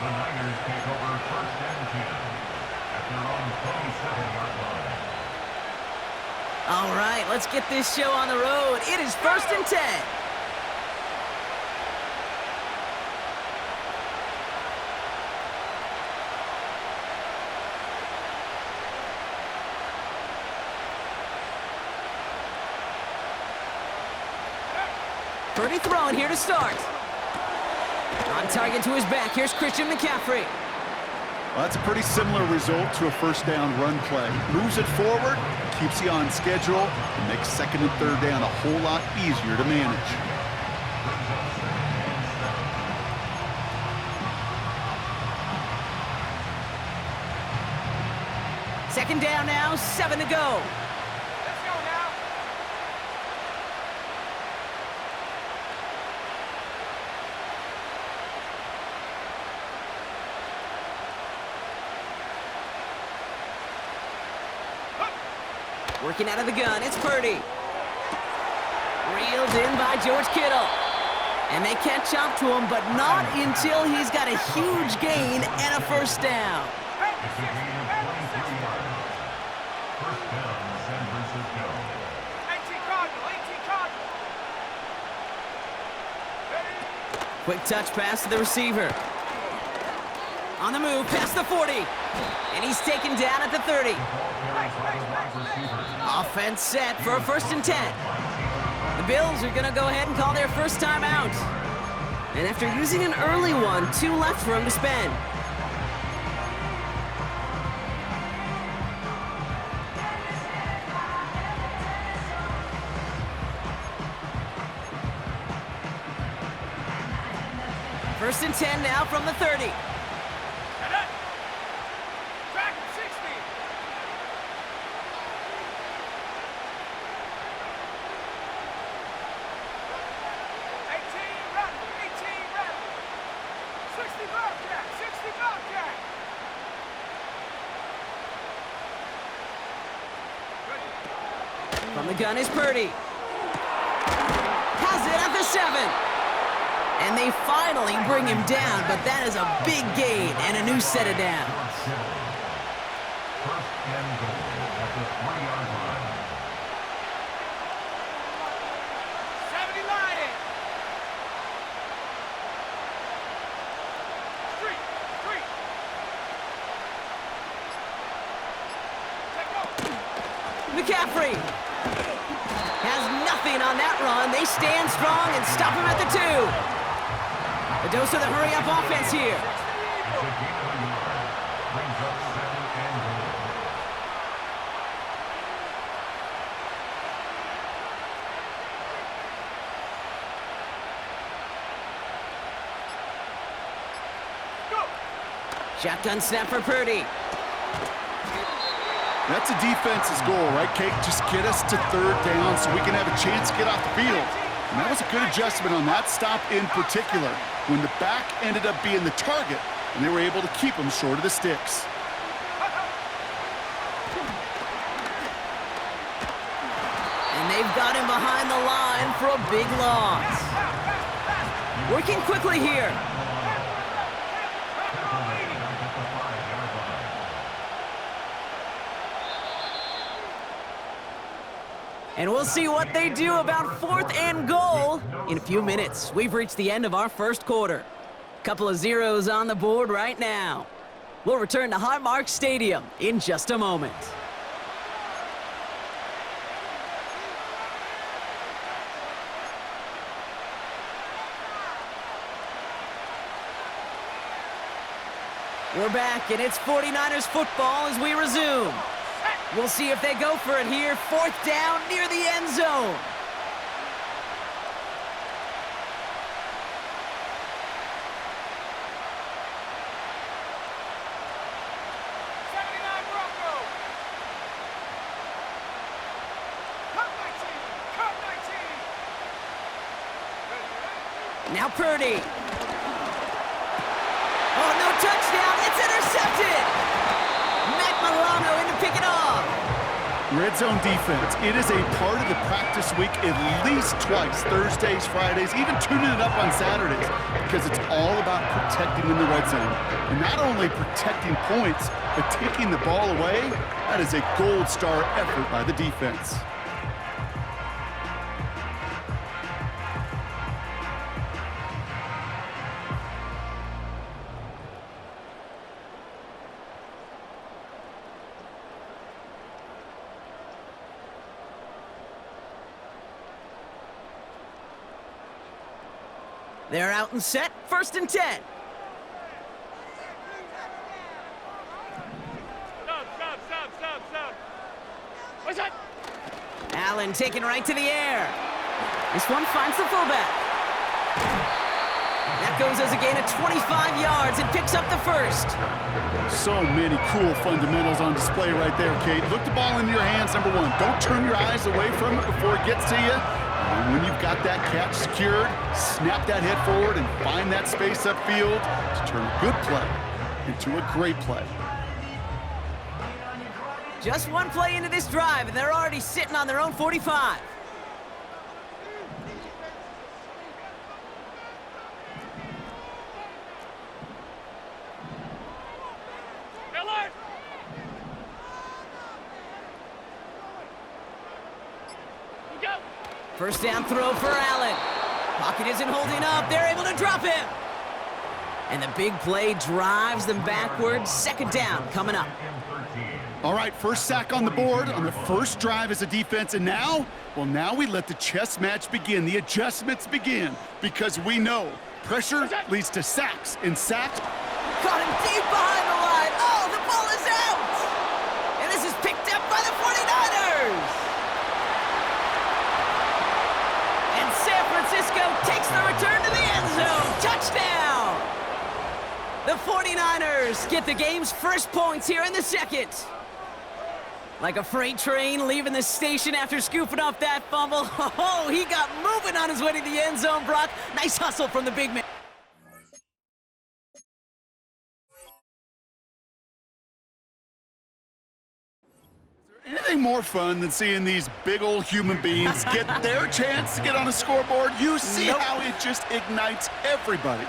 The Niners take over first and 10 at their own 27-yard line. All right, let's get this show on the road. It is first and 10. Purdy throwing here to start. On target to his back. Here's Christian McCaffrey. Well, that's a pretty similar result to a first down run play. Moves it forward, keeps you on schedule, and makes second and third down a whole lot easier to manage. Second down now, 7 to go. Working out of the gun, it's Purdy. Reeled in by George Kittle. And they can't jump to him, but not until he's got a huge gain and a first down. It's a gain of 23 yards. First down, San Francisco. 18 Cardinal. Quick touch pass to the receiver. On the move, past the 40. And he's taken down at the 30. Offense set for a first and 10. The Bills are going to go ahead and call their first time out. And after using an early one, 2 left for him to spend. First and 10 now from the 30. From the gun is Purdy. Has it at the 7. And they finally bring him down, but that is a big gain and a new set of downs. First and goal at the 3-yard line. 70 Lions. Street. McCaffrey has nothing on that run. They stand strong and stop him at the 2. A dose of the hurry-up offense here. It's a gain of a yard. Brings up 7 and goal. Shotgun snap for Purdy. That's a defense's goal, right, Kate? Just get us to third down so we can have a chance to get off the field. And that was a good adjustment on that stop in particular, when the back ended up being the target, and they were able to keep him short of the sticks. And they've got him behind the line for a big loss. Working quickly here. And we'll see what they do about 4th and goal in a few minutes. We've reached the end of our first quarter. Couple of zeros on the board right now. We'll return to Highmark Stadium in just a moment. We're back, and it's 49ers football as we resume. We'll see if they go for it here. 4th down near the end zone. Now Purdy. Oh, no touchdown. It's intercepted. Matt Milano in to pick it off. Red zone defense, it is a part of the practice week at least twice, Thursdays, Fridays, even tuning it up on Saturdays, because it's all about protecting in the red zone. And not only protecting points, but taking the ball away, that is a gold star effort by the defense. They're out and set, 1st and 10. Stop. What's that? Allen taken right to the air. This one finds the fullback. That goes as a gain of 25 yards and picks up the first. So many cool fundamentals on display right there, Kate. Look the ball into your hands, number one. Don't turn your eyes away from it before it gets to you. And when you've got that catch secured, snap that head forward and find that space upfield to turn a good play into a great play. Just one play into this drive, and they're already sitting on their own 45. L.O.S. We go. First down throw for Allen. Pocket isn't holding up. They're able to drop him. And the big play drives them backwards. 2nd down coming up. All right, first sack on the board on the first drive as a defense, and now, well, now we let the chess match begin. The adjustments begin, because we know pressure leads to sacks, and sacks. Caught him deep behind the line. Oh, the ball is out. And this is picked up by the 49ers. And San Francisco takes the return to the end zone. Touchdown. The 49ers get the game's first points here in the 2nd. Like a freight train leaving the station after scooping off that fumble. Oh, he got moving on his way to the end zone, Brock. Nice hustle from the big man. Anything more fun than seeing these big old human beings get their chance to get on a scoreboard? You see how it just ignites everybody.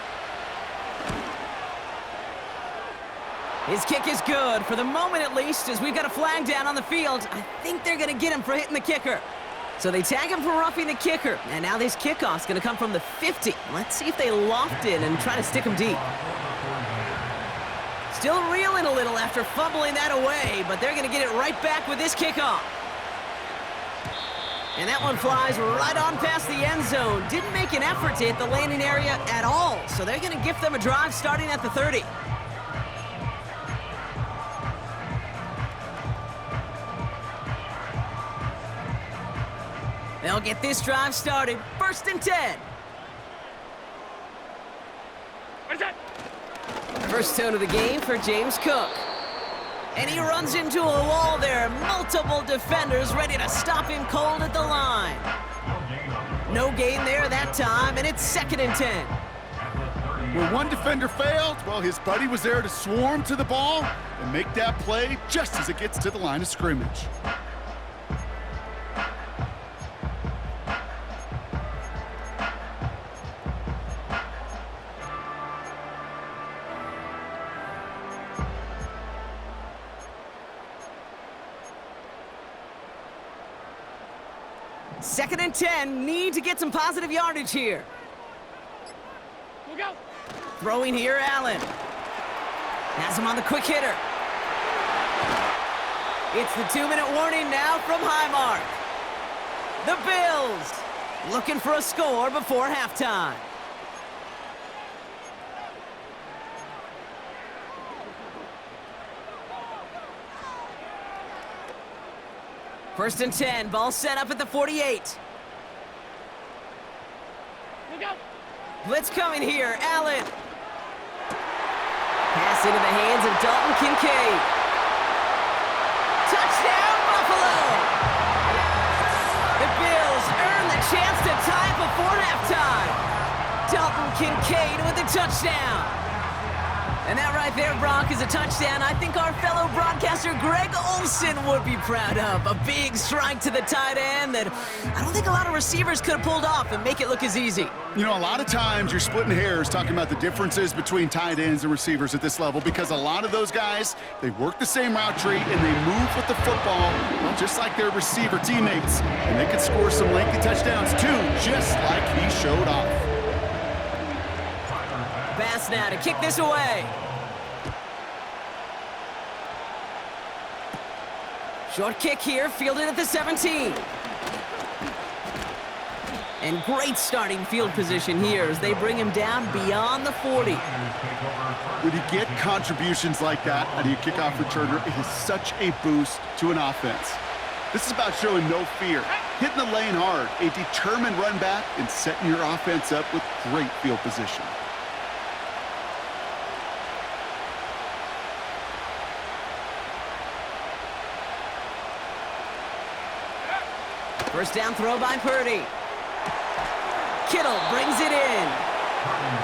His kick is good, for the moment at least, as we've got a flag down on the field. I think they're going to get him for hitting the kicker. So they tag him for roughing the kicker, and now this kickoff's going to come from the 50. Let's see if they loft it and try to stick him deep. Still reeling a little after fumbling that away, but they're going to get it right back with this kickoff. And that one flies right on past the end zone. Didn't make an effort to hit the landing area at all, so they're going to gift them a drive starting at the 30. They'll get this drive started. 1st and 10. What is that? First tone of the game for James Cook. And he runs into a wall there. Multiple defenders ready to stop him cold at the line. No gain there that time, and it's 2nd and 10. When one defender failed, well, his buddy was there to swarm to the ball and make that play just as it gets to the line of scrimmage. Second and 10, need to get some positive yardage here. We'll go. Throwing here, Allen. Has him on the quick hitter. It's the 2-minute warning now from Highmark. The Bills looking for a score before halftime. First and 10, ball set up at the 48. We'll go. Blitz coming here, Allen. Pass into the hands of Dalton Kincaid. Touchdown, Buffalo! The Bills earn the chance to tie before halftime. Dalton Kincaid with the touchdown. And that right there, Brock, is a touchdown I think our fellow broadcaster Greg Olson would be proud of. A big strike to the tight end that I don't think a lot of receivers could have pulled off and make it look as easy. You know, a lot of times you're splitting hairs talking about the differences between tight ends and receivers at this level because a lot of those guys, they work the same route tree and they move with the football, well, just like their receiver teammates. And they can score some lengthy touchdowns too, just like he showed off. Pass now to kick this away. Short kick here, fielded at the 17. And great starting field position here as they bring him down beyond the 40. When you get contributions like that out of your kickoff returner, it is such a boost to an offense. This is about showing no fear, hitting the lane hard, a determined run back, and setting your offense up with great field position. First down throw by Purdy. Kittle brings it in.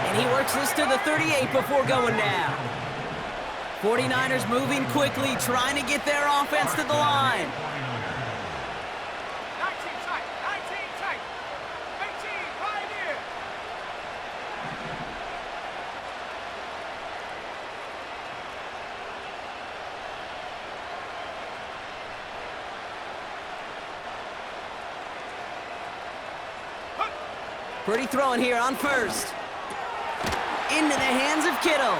And he works this to the 38 before going down. 49ers moving quickly, trying to get their offense to the line. 19 tight, 19 tight. 18 Pioneer. Purdy throwing here on first. Into the hands of Kittle.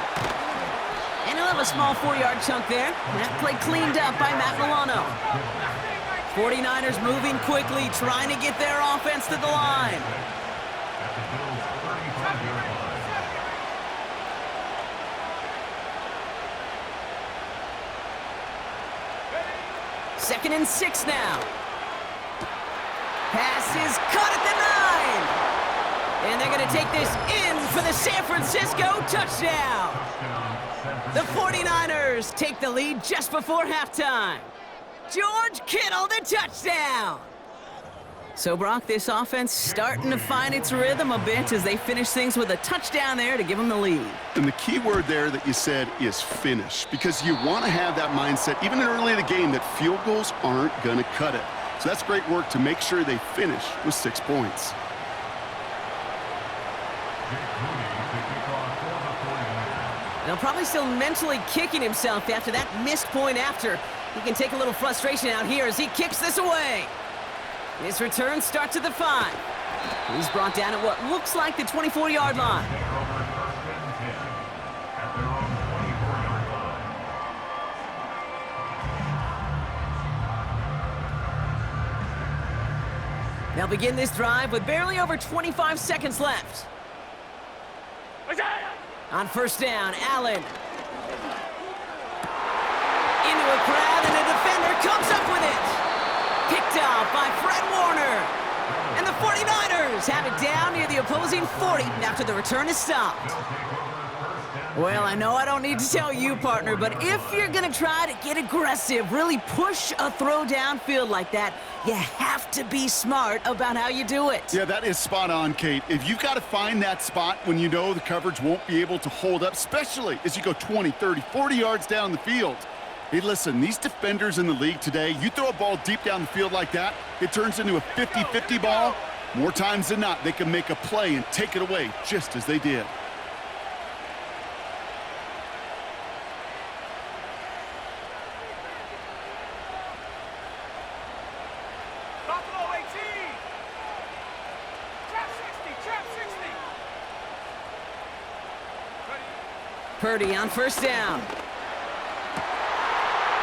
And he'll have a small 4-yard chunk there. That play cleaned up by Matt Milano. 49ers moving quickly, trying to get their offense to the line. Second and 6 now. Pass is caught at the 9. And they're going to take this in for the San Francisco touchdown. The 49ers take the lead just before halftime. George Kittle, the touchdown. So, Brock, this offense starting to find its rhythm a bit as they finish things with a touchdown there to give them the lead. And the key word there that you said is finish, because you want to have that mindset, even early in the game, that field goals aren't going to cut it. So that's great work to make sure they finish with 6 points. They'll probably still mentally kicking himself after that missed point after. He can take a little frustration out here as he kicks this away. His return starts at the 5. He's brought down at what looks like the 24-yard line. They'll begin this drive with barely over 25 seconds left. On first down, Allen. Into a crowd, and a defender comes up with it. Picked off by Fred Warner. And the 49ers have it down near the opposing 40 after the return is stopped. Well, I know I don't need to tell you, partner, but if you're going to try to get aggressive, really push a throw downfield like that, you have to be smart about how you do it. Yeah, that is spot on, Kate. If you've got to find that spot when you know the coverage won't be able to hold up, especially as you go 20, 30, 40 yards down the field. Hey, listen, these defenders in the league today, you throw a ball deep down the field like that, it turns into a 50-50 ball. More times than not, they can make a play and take it away just as they did. Buffalo 18. Trap 60, trap 60. Purdy on first down.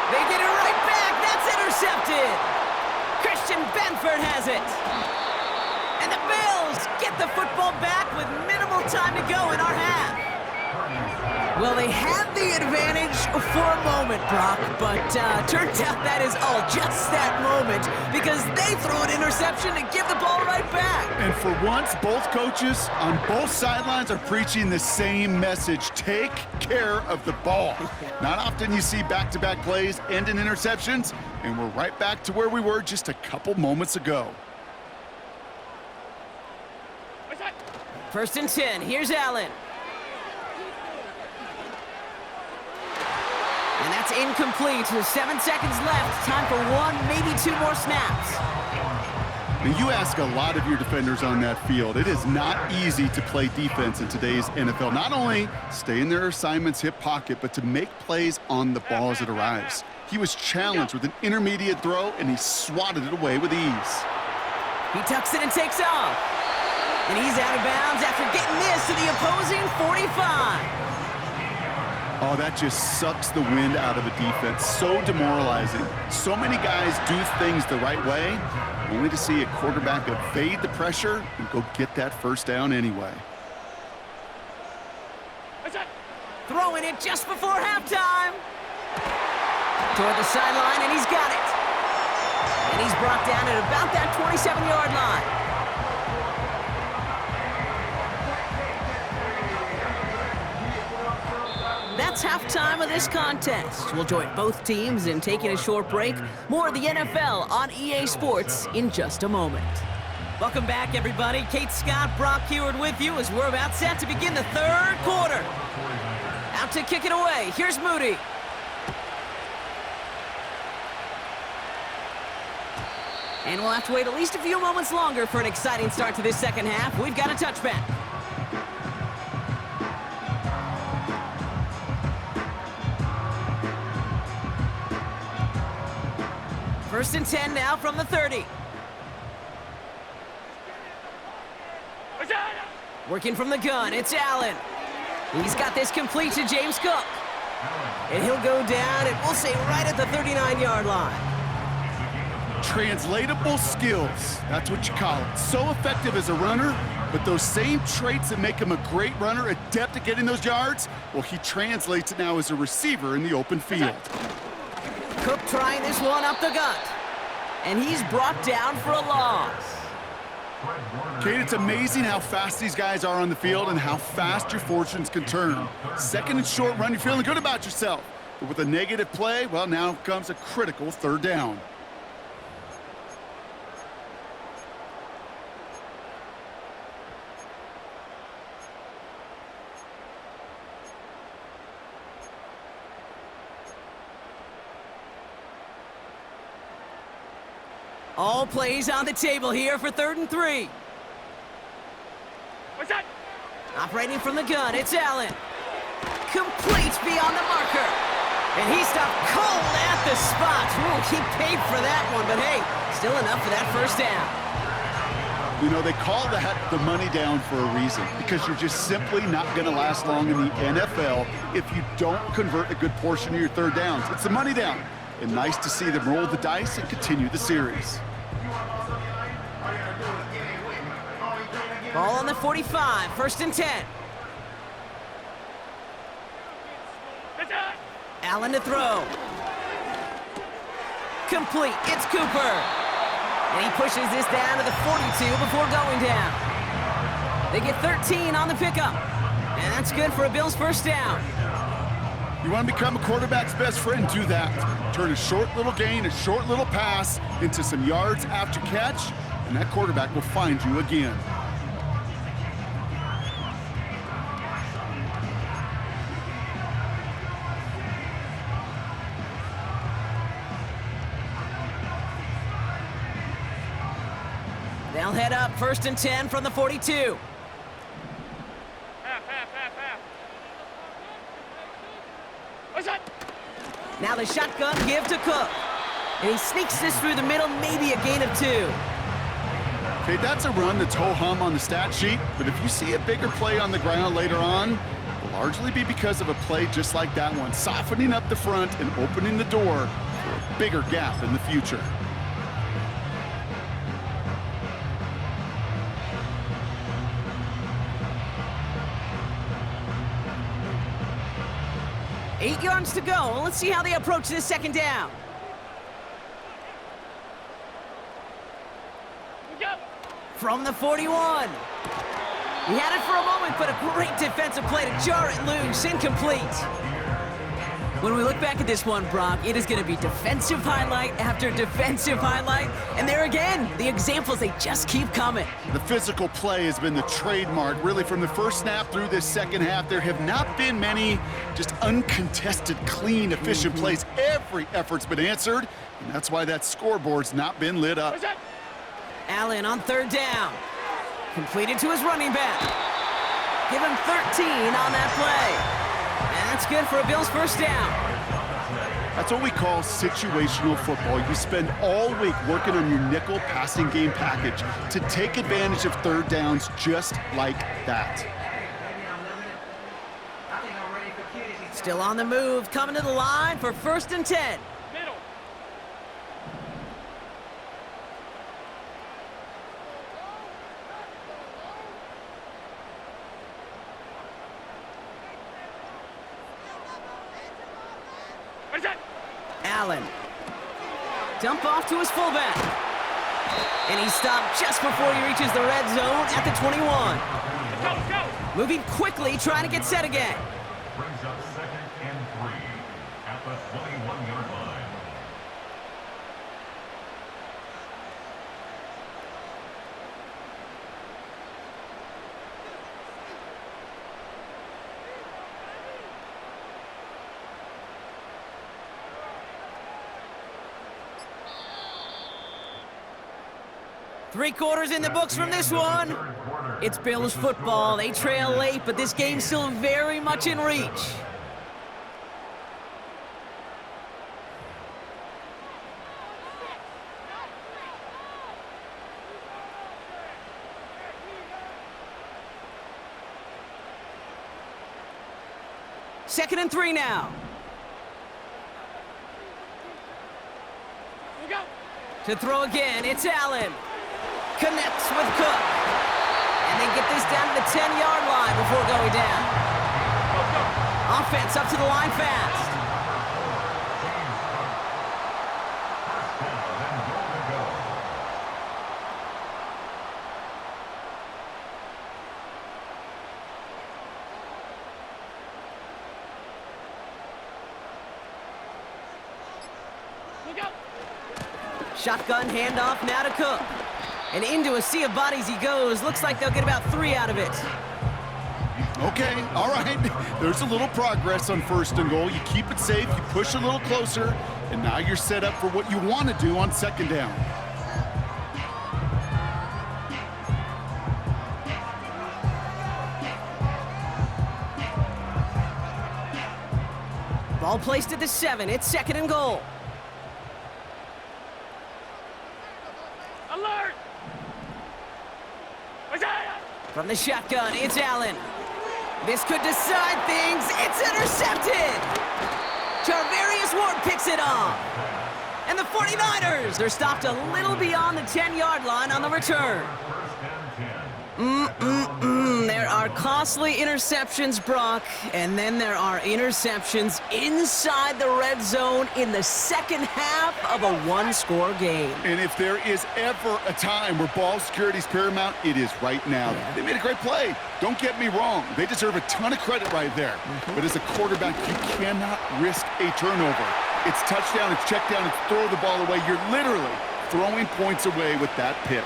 They get it right back. That's intercepted. Christian Benford has it. And the Bills get the football back with minimal time to go in our half. Well, they had the advantage for a moment, Brock, but turns out that is all just that moment because they throw an interception to give the ball right back. And for once, both coaches on both sidelines are preaching the same message. Take care of the ball. Not often you see back-to-back plays end in interceptions, and we're right back to where we were just a couple moments ago. First and 10. Here's Allen. That's incomplete. 7 seconds left. Time for one, maybe two more snaps. And you ask a lot of your defenders on that field. It is not easy to play defense in today's NFL. Not only stay in their assignment's hip pocket, but to make plays on the ball as it arrives. He was challenged with an intermediate throw, and he swatted it away with ease. He tucks it and takes off. And he's out of bounds after getting this to the opposing 45. Oh, that just sucks the wind out of a defense. So demoralizing. So many guys do things the right way, only to see a quarterback evade the pressure and go get that first down anyway. Throwing it just before halftime. Toward the sideline, and he's got it. And he's brought down at about that 27-yard line. That's halftime of this contest. We'll join both teams in taking a short break. More of the NFL on EA Sports in just a moment. Welcome back, everybody. Kate Scott, Brock Heward with you as we're about set to begin the third quarter. Out to kick it away. Here's Moody. And we'll have to wait at least a few moments longer for an exciting start to this second half. We've got a touchback. First and 10 now from the 30. Working from the gun, it's Allen. He's got this complete to James Cook. And he'll go down, and we'll say right at the 39-yard line. Translatable skills, that's what you call it. So effective as a runner, but those same traits that make him a great runner, adept at getting those yards, well, he translates it now as a receiver in the open field. Cook trying this one up the gut. And he's brought down for a loss. Kate, it's amazing how fast these guys are on the field and how fast your fortunes can turn. Second and short run, you're feeling good about yourself. But with a negative play, well, now comes a critical third down. All plays on the table here for 3rd and 3. What's that? Operating from the gun, it's Allen. Complete beyond the marker. And he stopped cold at the spot. Ooh, he paid for that one, but hey, still enough for that first down. You know, they call that the money down for a reason, because you're just simply not going to last long in the NFL if you don't convert a good portion of your third downs. It's the money down. And nice to see them roll the dice and continue the series. Ball on the 45, 1st and 10. Allen to throw. Complete, it's Cooper. And he pushes this down to the 42 before going down. They get 13 on the pickup. And that's good for a Bills first down. You want to become a quarterback's best friend, do that. Turn a short little gain, a short little pass into some yards after catch, and that quarterback will find you again. They'll head up 1st and 10 from the 42. Now the shotgun give to Cook. And he sneaks this through the middle, maybe a gain of 2. Okay, that's a run that's ho-hum on the stat sheet, but if you see a bigger play on the ground later on, it will largely be because of a play just like that one, softening up the front and opening the door for a bigger gap in the future. Eight yards to go. Let's see how they approach this second down. From the 41. He had it for a moment, but a great defensive play to jar it loose. Incomplete. When we look back at this one, Brock, it is going to be defensive highlight after defensive highlight. And there again, the examples, they just keep coming. The physical play has been the trademark. Really, from the first snap through this second half, there have not been many just uncontested, clean, efficient plays. Every effort's been answered, and that's why that scoreboard's not been lit up. Allen on third down. Completed to his running back. Give him 13 on that play. And that's good for a Bills first down. That's what we call situational football. You spend all week working on your nickel passing game package to take advantage of third downs just like that. Still on the move, coming to the line for 1st and 10. Middle. What is that? Allen. Dump off to his fullback. And he stopped just before he reaches the red zone at the 21. Let's go. Moving quickly, trying to get set again. Brings up 2nd and 3 at the 21-yard line. Three quarters in the books from this one. It's Bills football. They trail late, but this game's still very much in reach. Second and 3 now. We go. To throw again, it's Allen. Connects with Cook. And they get this down to the 10-yard line before going down. Offense up to the line fast. We go. Shotgun handoff now to Cook. And into a sea of bodies he goes. Looks like they'll get about 3 out of it. Okay, all right. There's a little progress on 1st and goal. You keep it safe, you push a little closer, and now you're set up for what you want to do on 2nd down. Ball placed at the 7. It's 2nd and goal. Alert. What's that? From the shotgun, it's Allen. This could decide things. It's intercepted. Charvarius Ward picks it off. And the 49ers are stopped a little beyond the 10-yard line on the return. There are costly interceptions, Brock, and then there are interceptions inside the red zone in the second half of a one-score game. And if there is ever a time where ball security is paramount, it is right now. They made a great play. Don't get me wrong. They deserve a ton of credit right there. But as a quarterback, you cannot risk a turnover. It's touchdown, it's check down, it's throw the ball away. You're literally throwing points away with that pick.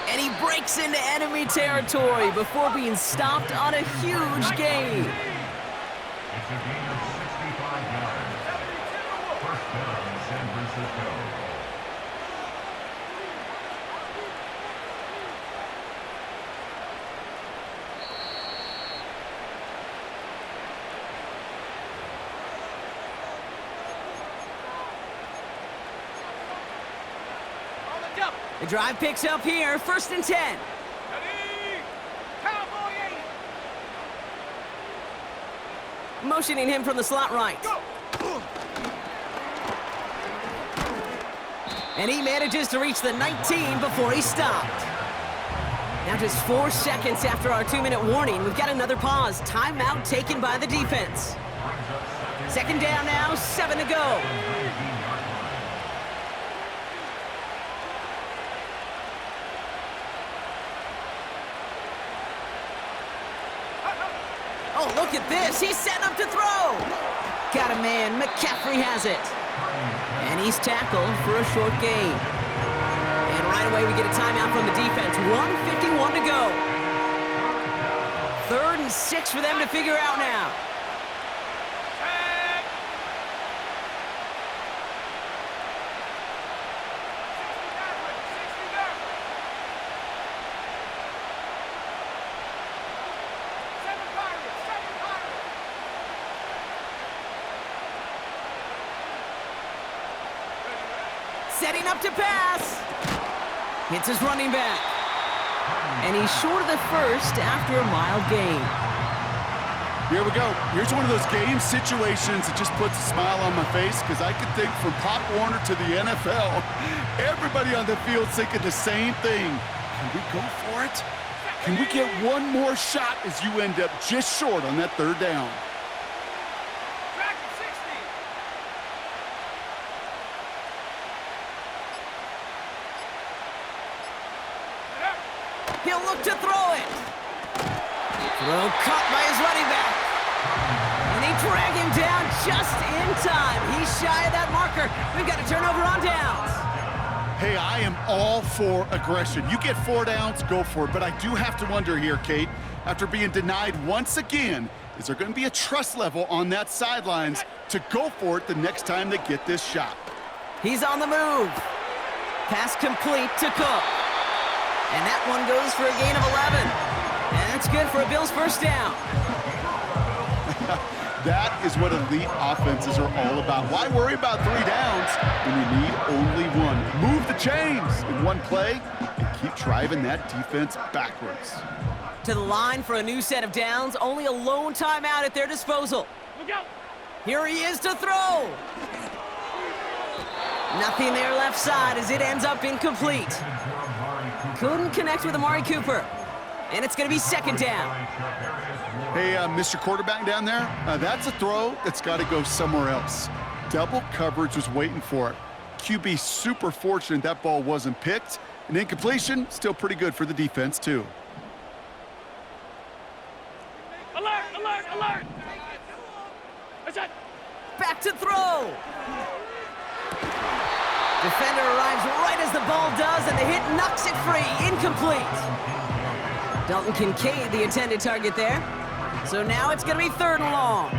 And he breaks into enemy territory before being stopped on a huge gain. It's a gain of 65 yards. First down, San Francisco. On the jump. The drive picks up here, 1st and 10. Ready. Cowboy 8. Motioning him from the slot right. Go. And he manages to reach the 19 before he stopped. Now just 4 seconds after our 2-minute warning, we've got another pause. Timeout taken by the defense. 2nd down now, 7 to go. Oh, look at this. He's set up to throw. Got a man. McCaffrey has it. And he's tackled for a short gain. And right away we get a timeout from the defense. 1:51 to go. 3rd and 6 for them to figure out now. Setting up to pass. Hits his running back. And he's short of the first after a mild gain. Here we go. Here's one of those game situations that just puts a smile on my face because I can think from Pop Warner to the NFL, everybody on the field thinking the same thing. Can we go for it? Can we get one more shot as you end up just short on that 3rd down? He'll look to throw it. Throw caught by his running back. And he dragged him down just in time. He's shy of that marker. We've got a turnover on downs. Hey, I am all for aggression. You get 4 downs, go for it. But I do have to wonder here, Kate, after being denied once again, is there going to be a trust level on that sidelines to go for it the next time they get this shot? He's on the move. Pass complete to Cook. And that one goes for a gain of 11. And that's good for a Bills first down. That is what elite offenses are all about. Why worry about 3 downs when you need only 1? Move the chains in one play and keep driving that defense backwards. To the line for a new set of downs. Only a lone timeout at their disposal. Here he is to throw. Nothing there left side as it ends up incomplete. Couldn't connect with Amari Cooper. And it's going to be 2nd down. Hey, Mr. Quarterback down there, that's a throw that's got to go somewhere else. Double coverage was waiting for it. QB super fortunate that ball wasn't picked. And incompletion, still pretty good for the defense, too. Alert, alert, alert! Back to throw. Defender arrives right as the ball does, and the hit knocks it free. Incomplete. Dalton Kincaid, the intended target there. So now it's going to be 3rd and long.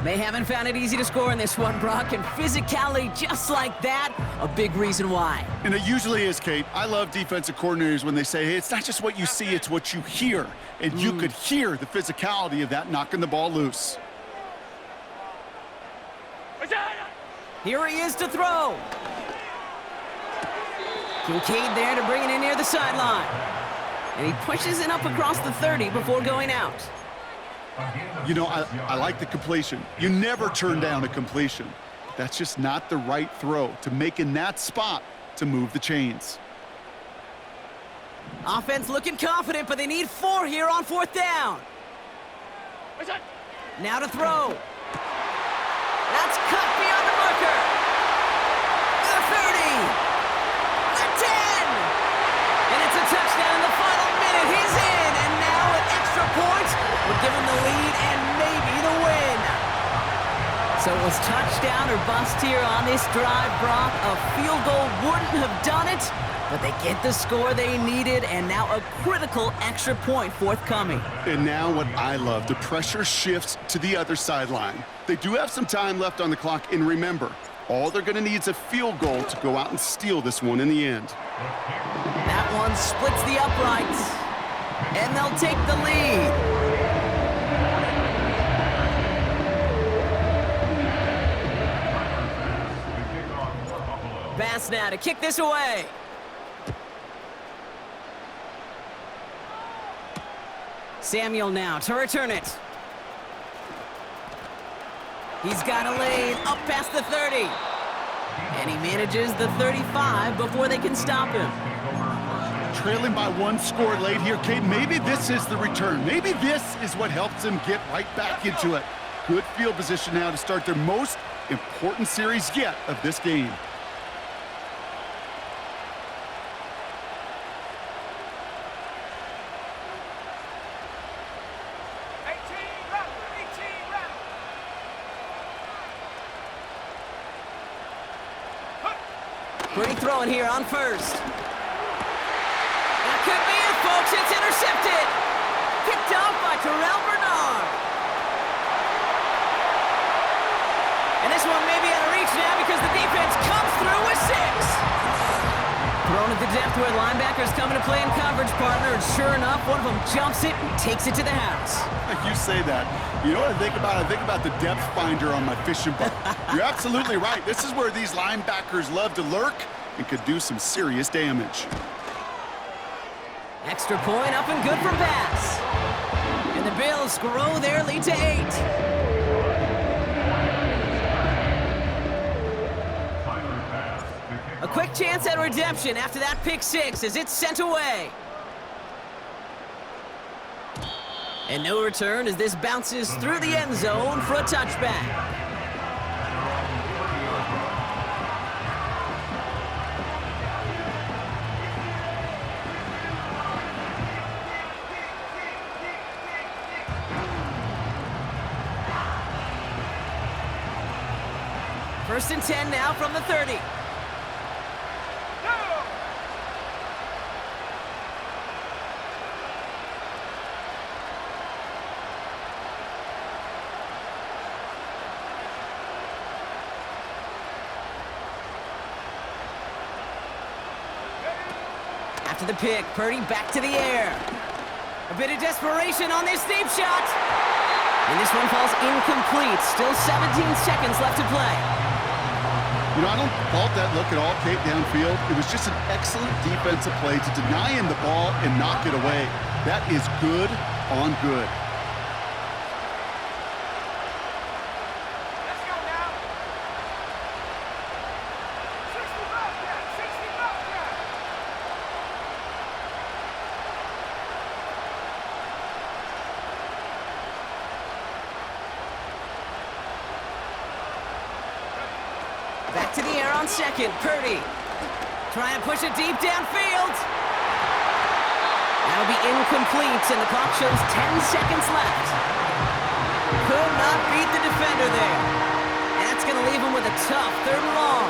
They haven't found it easy to score in this one, Brock, and physicality just like that, a big reason why. And it usually is, Kate. I love defensive coordinators when they say, hey, it's not just what you see, it's what you hear. And you could hear the physicality of that knocking the ball loose. Here he is to throw. Kincaid there to bring it in near the sideline. And he pushes it up across the 30 before going out. You know, I like the completion. You never turn down a completion. That's just not the right throw to make in that spot to move the chains. Offense looking confident, but they need 4 here on 4th down. Now to throw. That's cut beyond the marker. The 30. The 10. And it's a touchdown in the final minute. He's in. And now an extra point will give him the lead and maybe the win. So it was touchdown or bust here on this drive, Brock. A field goal wouldn't have done it, but they get the score they needed, and now a critical extra point forthcoming. And now what I love, the pressure shifts to the other sideline. They do have some time left on the clock, and remember, all they're going to need is a field goal to go out and steal this one in the end. That one splits the uprights, and they'll take the lead. Bass now to kick this away. Samuel now to return it. He's got a lane up past the 30. And he manages the 35 before they can stop him. Trailing by 1 score late here, Kate. Maybe this is the return. Maybe this is what helps them get right back into it. Good field position now to start their most important series yet of this game. Pretty throwing here on first. That could be it, folks. It's intercepted. Picked off by Terrell Bernard. And this one may be out of reach now because the defense comes through with 6. Thrown at the depth where linebackers come into play in coverage, partner, and sure enough, one of them jumps it and takes it to the house. You say that. You know what I think about? I think about the depth finder on my fishing boat. You're absolutely right. This is where these linebackers love to lurk and could do some serious damage. Extra point up and good for pass. And the Bills grow their lead to 8. A quick chance at redemption after that pick 6 as it's sent away. And no return as this bounces through the end zone for a touchback. First and 10 now from the 30. After the pick, Purdy back to the air. A bit of desperation on this deep shot. And this one falls incomplete. Still 17 seconds left to play. You know, I don't fault that look at all, Kate, downfield. It was just an excellent defensive play to deny him the ball and knock it away. That is good on good. Let's go now. 60 Bobcat, 60 Bobcat. Back to the air on second. Purdy trying to push it deep downfield. That'll be incomplete, and the clock shows 10 seconds left. Could not beat the defender there. And that's going to leave him with a tough 3rd and long.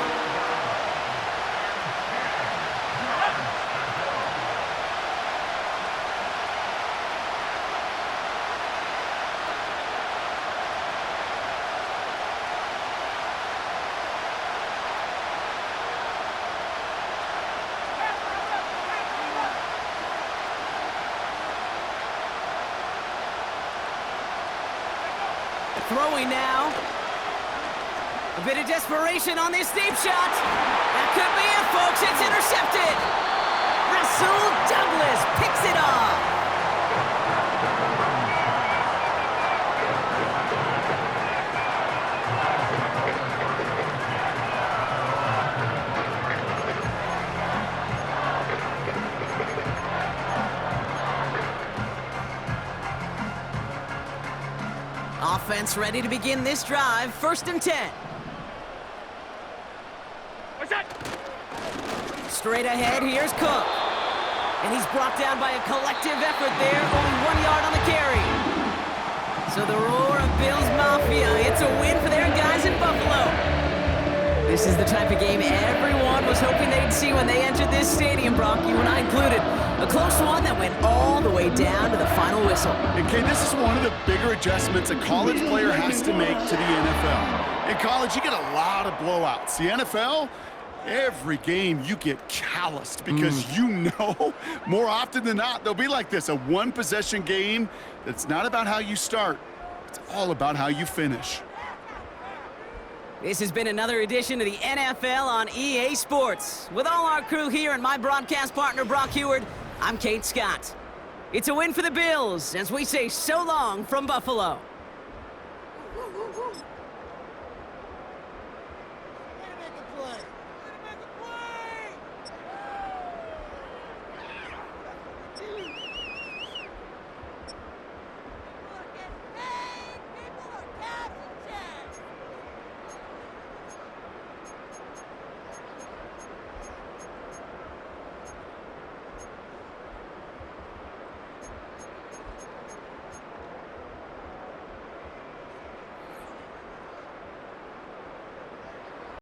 Throwing now. A bit of desperation on this deep shot. That could be it, folks. It's intercepted. Rasul Douglas picks it off. Offense ready to begin this drive. 1st and 10. What's that? Straight ahead, here's Cook. And he's brought down by a collective effort there. Only 1 yard on the carry. So the roar of Bills Mafia. It's a win for their guys in Buffalo. This is the type of game everyone was hoping they'd see when they entered this stadium, Brock, you and I included. A close one that went all the way down to the final whistle. And Kay, this is one of the bigger adjustments a college player has to make to the NFL. In college, you get a lot of blowouts. The NFL, every game you get calloused because you know more often than not they'll be like this, a one-possession game that's not about how you start. It's all about how you finish. This has been another edition of the NFL on EA Sports. With all our crew here and my broadcast partner, Brock Heward, I'm Kate Scott. It's a win for the Bills as we say so long from Buffalo. Way to make a play.